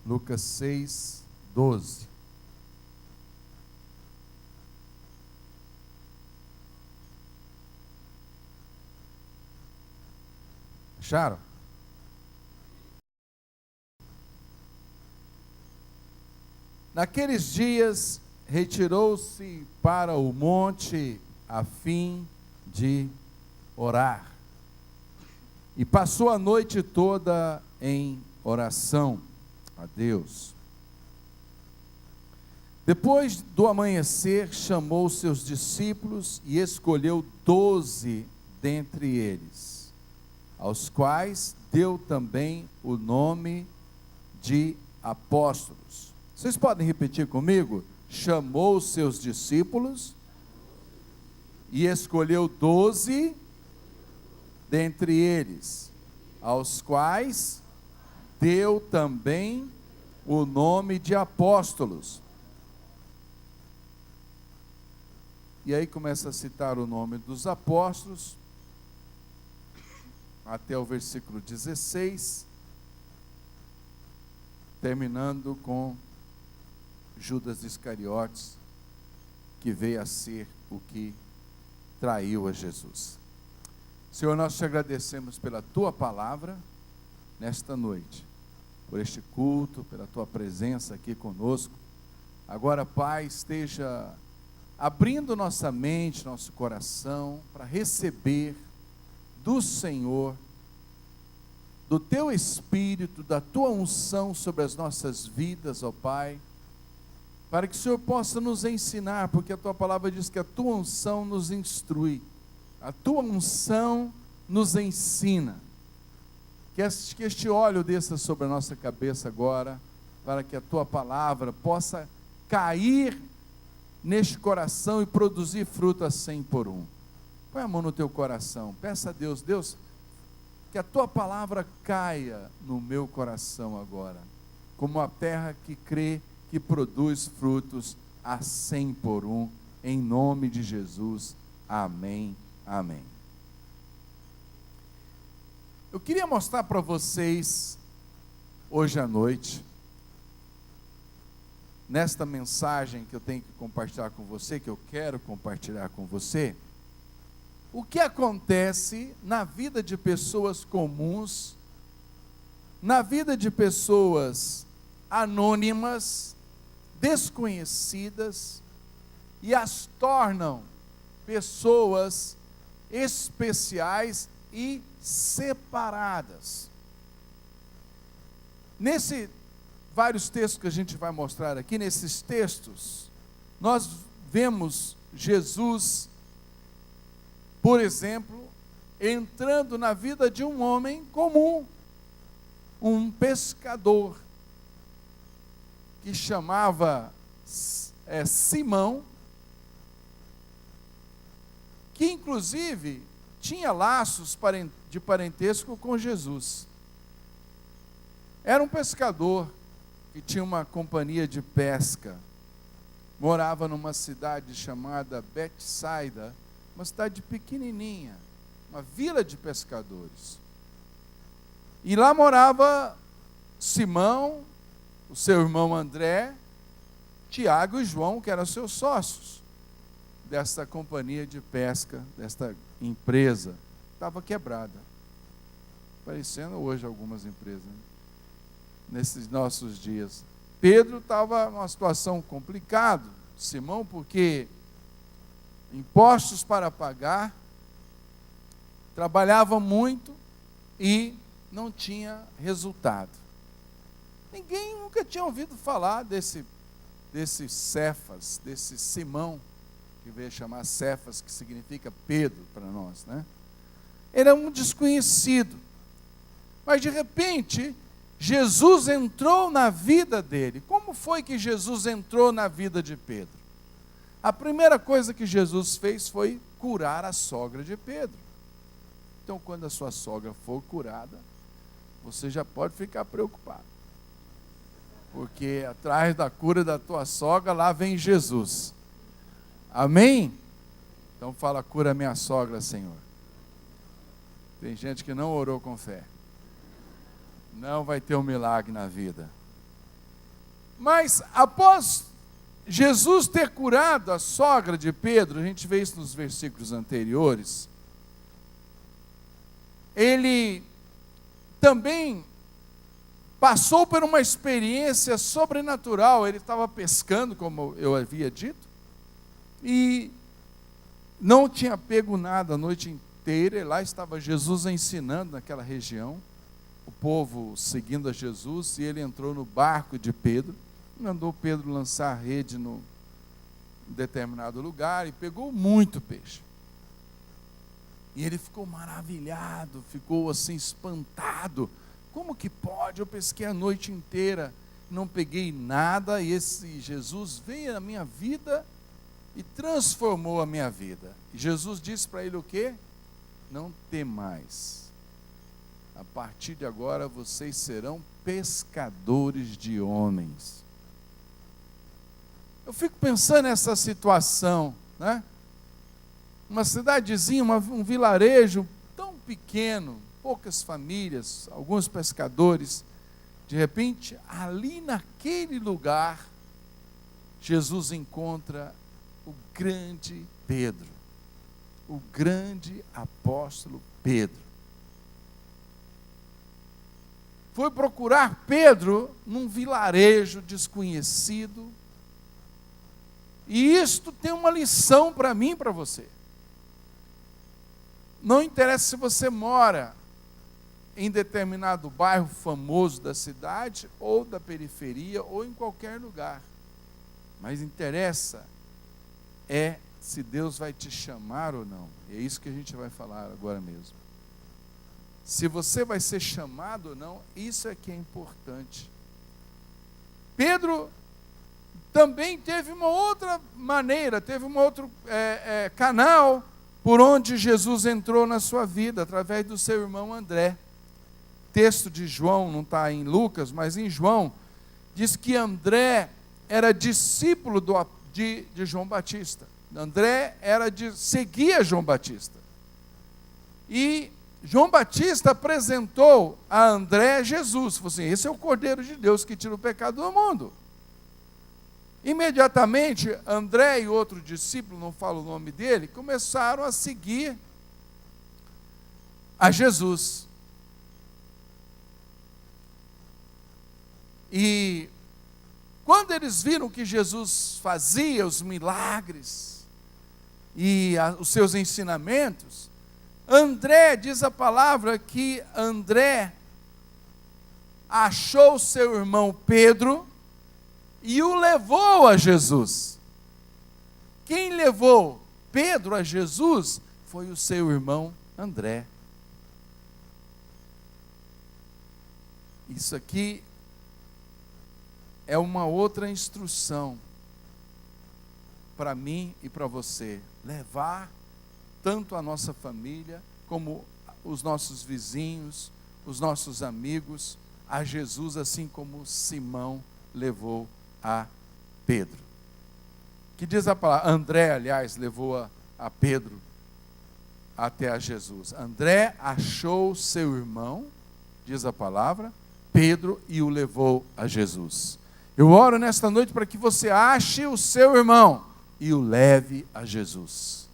Lucas 6, 12. Acharam? Naqueles dias, retirou-se para o monte a fim de orar. E passou a noite toda em oração a Deus. Depois do amanhecer, chamou seus discípulos e escolheu 12 dentre eles, aos quais deu também o nome de apóstolos. Vocês podem repetir comigo? Chamou seus discípulos e escolheu 12 dentre eles, aos quais deu também o nome de apóstolos. E aí começa a citar o nome dos apóstolos, até o versículo 16, terminando com Judas Iscariotes, que veio a ser o que traiu a Jesus. Senhor, nós te agradecemos pela tua palavra nesta noite, por este culto, pela tua presença aqui conosco. Agora, Pai, esteja abrindo nossa mente, nosso coração, para receber do Senhor, do teu Espírito, da tua unção sobre as nossas vidas, ó Pai, para que o Senhor possa nos ensinar, porque a tua palavra diz que a tua unção nos instrui, a tua unção nos ensina. Que este óleo desça sobre a nossa cabeça agora, para que a tua palavra possa cair neste coração e produzir fruto a 100 por 1. Põe a mão no teu coração, peça a Deus, Deus, que a tua palavra caia no meu coração agora, como a terra que crê, que produz frutos a 100 por 1, em nome de Jesus, amém, amém. Eu queria mostrar para vocês, hoje à noite, nesta mensagem que eu tenho que compartilhar com você, que eu quero compartilhar com você, o que acontece na vida de pessoas comuns, na vida de pessoas anônimas, desconhecidas, e as tornam pessoas especiais e separadas. Vários textos que a gente vai mostrar aqui, nesses textos, nós vemos Jesus, por exemplo, entrando na vida de um homem comum, um pescador, que chamava Simão, que inclusive tinha laços de parentesco com Jesus. Era um pescador que tinha uma companhia de pesca, morava numa cidade chamada Betsaida, uma cidade pequenininha, uma vila de pescadores. E lá morava Simão, o seu irmão André, Tiago e João, que eram seus sócios dessa companhia de pesca, desta empresa. Estava quebrada, parecendo hoje algumas empresas, né? Nesses nossos dias. Pedro estava numa situação complicada, Simão, porque impostos para pagar, trabalhava muito e não tinha resultado. Ninguém nunca tinha ouvido falar desse Cefas, desse Simão, que veio chamar Cefas, que significa Pedro para nós, né? Ele é um desconhecido, mas de repente Jesus entrou na vida dele. Como foi que Jesus entrou na vida de Pedro? A primeira coisa que Jesus fez foi curar a sogra de Pedro. Então, quando a sua sogra for curada, você já pode ficar preocupado, porque atrás da cura da tua sogra, lá vem Jesus. Amém? Então fala, cura minha sogra, Senhor. Tem gente que não orou com fé. Não vai ter um milagre na vida. Mas após Jesus ter curado a sogra de Pedro, a gente vê isso nos versículos anteriores, ele também passou por uma experiência sobrenatural. Ele estava pescando, como eu havia dito, e não tinha pego nada a noite inteira, e lá estava Jesus ensinando naquela região, o povo seguindo a Jesus, e ele entrou no barco de Pedro, mandou Pedro lançar a rede num determinado lugar, e pegou muito peixe. E ele ficou maravilhado, ficou assim espantado. Como que pode? Eu pesquei a noite inteira, não peguei nada, e esse Jesus veio na minha vida e transformou a minha vida. E Jesus disse para ele o quê? Não temais. A partir de agora vocês serão pescadores de homens. Eu fico pensando nessa situação, né? Uma cidadezinha, um vilarejo tão pequeno, poucas famílias, alguns pescadores. De repente, ali naquele lugar, Jesus encontra o grande Pedro, o grande apóstolo Pedro. Foi procurar Pedro num vilarejo desconhecido, e isto tem uma lição para mim e para você. Não interessa se você mora em determinado bairro famoso da cidade, ou da periferia, ou em qualquer lugar, mas interessa se Deus vai te chamar ou não. É isso que a gente vai falar agora mesmo. Se você vai ser chamado ou não, isso é que é importante. Pedro também teve uma outra maneira, teve um outro canal por onde Jesus entrou na sua vida, através do seu irmão André. Texto de João, não está em Lucas, mas em João, diz que André era discípulo de João Batista. André seguia João Batista. E João Batista apresentou a André Jesus. Falou assim: esse é o Cordeiro de Deus que tira o pecado do mundo. Imediatamente, André e outro discípulo, não falo o nome dele, começaram a seguir a Jesus. E quando eles viram que Jesus fazia os milagres e os seus ensinamentos, André, diz a palavra que André achou seu irmão Pedro e o levou a Jesus. Quem levou Pedro a Jesus foi o seu irmão André. Isso aqui é uma outra instrução para mim e para você. Levar tanto a nossa família, como os nossos vizinhos, os nossos amigos, a Jesus, assim como Simão levou a Pedro. Que diz a palavra, André, aliás, levou a Pedro até a Jesus. André achou seu irmão, diz a palavra, Pedro, e o levou a Jesus. Eu oro nesta noite para que você ache o seu irmão e o leve a Jesus,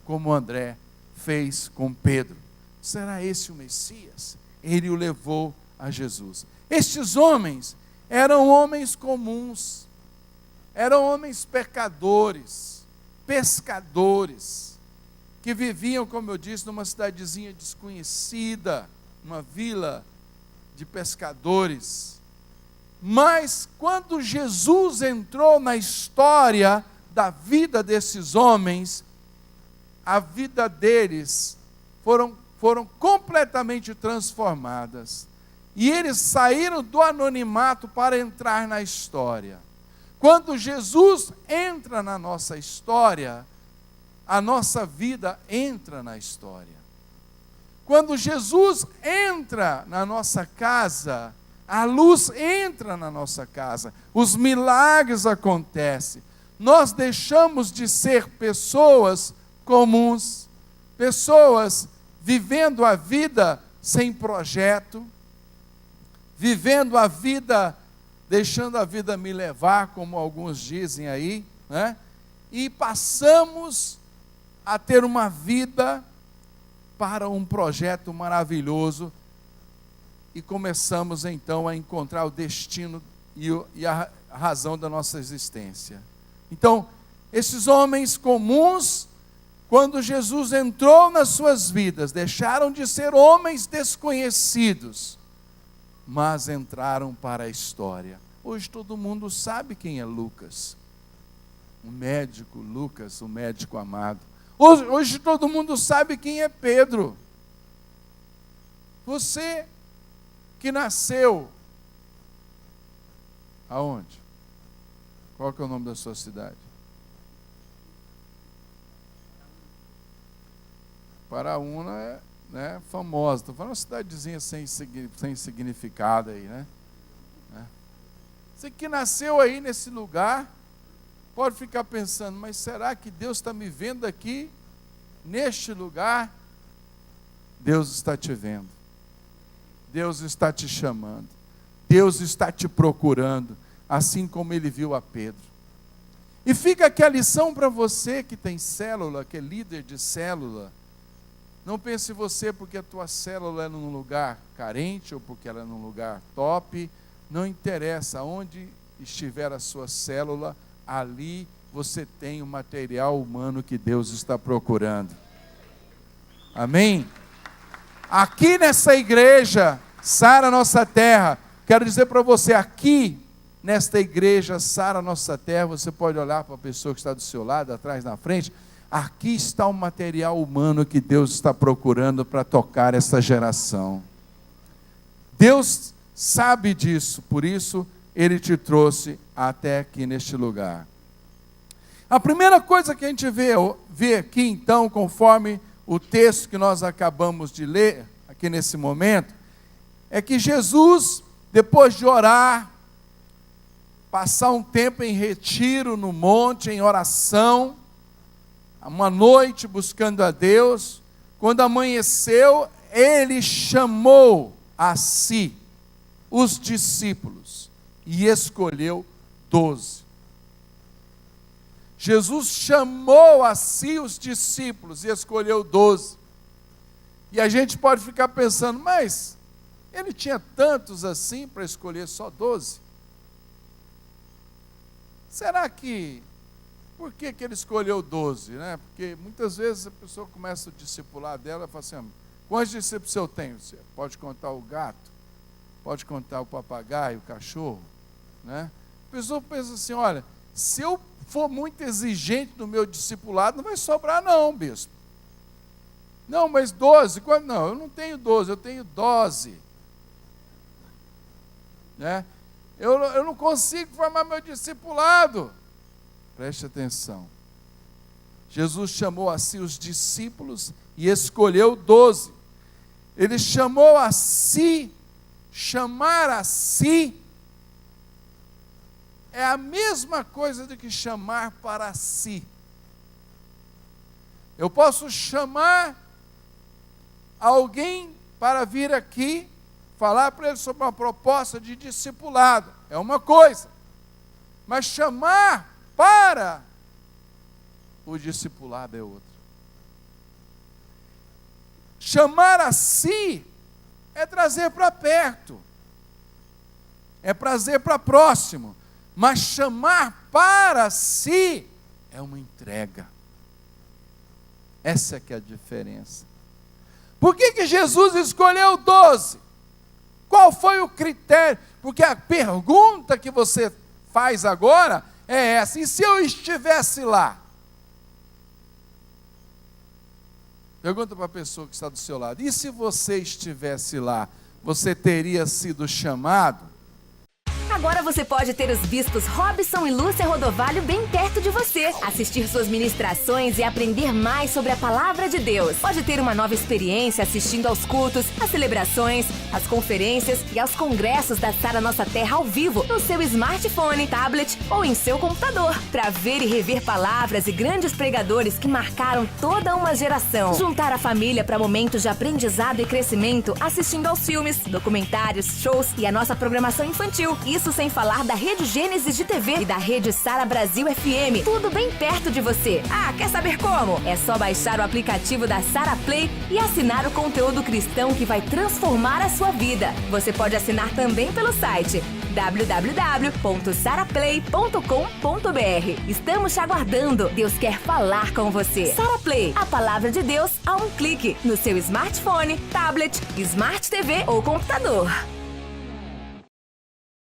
como André fez com Pedro. Será esse o Messias? Ele o levou a Jesus. Estes homens eram homens comuns, eram homens pecadores, pescadores, que viviam, como eu disse, numa cidadezinha desconhecida, uma vila de pescadores. Mas quando Jesus entrou na história da vida desses homens, a vida deles foram completamente transformadas. E eles saíram do anonimato para entrar na história. Quando Jesus entra na nossa história, a nossa vida entra na história. Quando Jesus entra na nossa casa, a luz entra na nossa casa, os milagres acontecem. Nós deixamos de ser pessoas comuns, pessoas vivendo a vida sem projeto, vivendo a vida deixando a vida me levar, como alguns dizem aí, né? E passamos a ter uma vida para um projeto maravilhoso e começamos então a encontrar o destino e a razão da nossa existência. Então, esses homens comuns, quando Jesus entrou nas suas vidas, deixaram de ser homens desconhecidos, mas entraram para a história. Hoje todo mundo sabe quem é Lucas, o médico Lucas, o médico amado. Hoje todo mundo sabe quem é Pedro. Você que nasceu aonde? Qual que é o nome da sua cidade? Paraúna é, né, famosa. Estou falando uma cidadezinha sem significado aí, né? Você que nasceu aí nesse lugar, pode ficar pensando, mas será que Deus está me vendo aqui, neste lugar? Deus está te vendo. Deus está te chamando. Deus está te procurando, assim como Ele viu a Pedro. E fica aqui a lição para você que tem célula, que é líder de célula. Não pense você porque a tua célula é num lugar carente ou porque ela é num lugar top. Não interessa onde estiver a sua célula, ali você tem o material humano que Deus está procurando. Amém? Aqui nessa igreja, Sara Nossa Terra, quero dizer para você, aqui nesta igreja, Sara Nossa Terra, você pode olhar para a pessoa que está do seu lado, atrás, na frente. Aqui está o material humano que Deus está procurando para tocar essa geração. Deus sabe disso, por isso Ele te trouxe até aqui neste lugar. A primeira coisa que a gente vê aqui então, conforme o texto que nós acabamos de ler, aqui nesse momento, é que Jesus, depois de orar, passar um tempo em retiro no monte, em oração, uma noite buscando a Deus, quando amanheceu, Ele chamou a si os discípulos e escolheu 12. Jesus chamou a si os discípulos e escolheu 12. E a gente pode ficar pensando, mas Ele tinha tantos assim para escolher só 12? Será que... Por que Ele escolheu 12? Né? Porque muitas vezes a pessoa começa a discipular dela e fala assim, quantos discípulos eu tenho? Você pode contar o gato? Pode contar o papagaio, o cachorro? Né? A pessoa pensa assim, olha, se eu for muito exigente no meu discipulado, não vai sobrar não, bispo. Não, mas 12? Não, eu não tenho 12, eu tenho dose. Né? Eu não consigo formar meu discipulado. Preste atenção. Jesus chamou a si os discípulos e escolheu 12. Ele chamou a si, chamar a si, é a mesma coisa do que chamar para si. Eu posso chamar alguém para vir aqui, falar para ele sobre uma proposta de discipulado, é uma coisa. Mas chamar para o discipulado é outra. Chamar a si é trazer para perto, é trazer para próximo, mas chamar para si é uma entrega. Essa é que é a diferença. Por que Jesus escolheu 12? Qual foi o critério? Porque a pergunta que você faz agora é essa: e se eu estivesse lá? Pergunta para a pessoa que está do seu lado: e se você estivesse lá, você teria sido chamado? Agora você pode ter os bispos Robson e Lúcia Rodovalho bem perto de você, assistir suas ministrações e aprender mais sobre a palavra de Deus. Pode ter uma nova experiência assistindo aos cultos, às celebrações, às conferências e aos congressos da Sara Nossa Terra ao vivo, no seu smartphone, tablet ou em seu computador, para ver e rever palavras e grandes pregadores que marcaram toda uma geração. Juntar a família para momentos de aprendizado e crescimento, assistindo aos filmes, documentários, shows e a nossa programação infantil. Isso Isso sem falar da Rede Gênesis de TV e da Rede Sara Brasil FM. Tudo bem perto de você. Ah, quer saber como? É só baixar o aplicativo da Sara Play e assinar o conteúdo cristão que vai transformar a sua vida. Você pode assinar também pelo site www.saraplay.com.br. Estamos te aguardando. Deus quer falar com você. Sara Play, a palavra de Deus a um clique no seu smartphone, tablet, Smart TV ou computador.